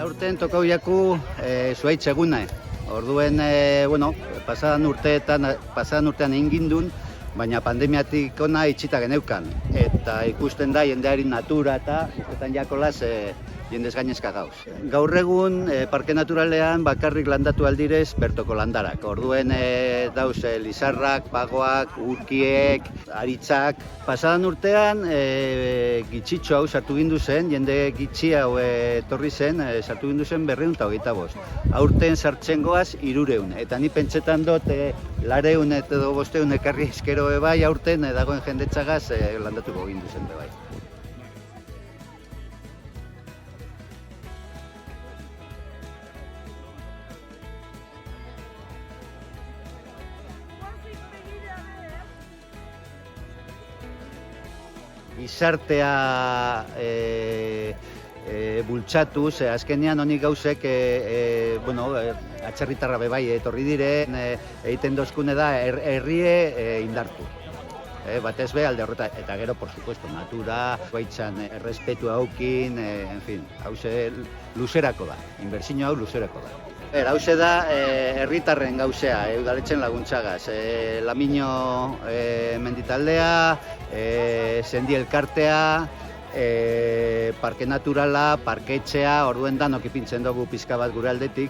Aurten tokau jaku zuaitz eguna. Orduen, pasadan urtean egin gindun, baina pandemiatik ona itxita geneukan. Eta ikusten da jendeari natura eta ustetan jakolaz jendez gainezka gauz. Gaur egun parke naturalean bakarrik landatu aldirez bertoko landarak. Orduen dauz lizarrak, pagoak, urkiek, aritzak. Pasadan urtean gitxitxo hau sartu gindu zen, jende gitxi hau etorri zen, sartu gindu zen 225. Aurten sartzen goaz 300. Eta ni pentsetan dut 200 edo 500 ekarri eskero bai, aurten dagoen jendetzagaz landatuko gindu zen bai. Gizartea bultzatuz, azkenean honik gauzek atzerritarra bebai etorri diren, egiten dozkune da herrie indartu. Batez be alde horreta, eta gero, por supuesto, natura, baitzan errespetu haukin, en fin, hauze luzerako da, inbertsio hau luzerako da. Hauze da herritarren gauzea, udaletxen laguntzagaz. Lamino menditaldea, sendi elkartea, parke naturala, parketxea, orduen danok ipintzen dugu pizka bat gure aldetik.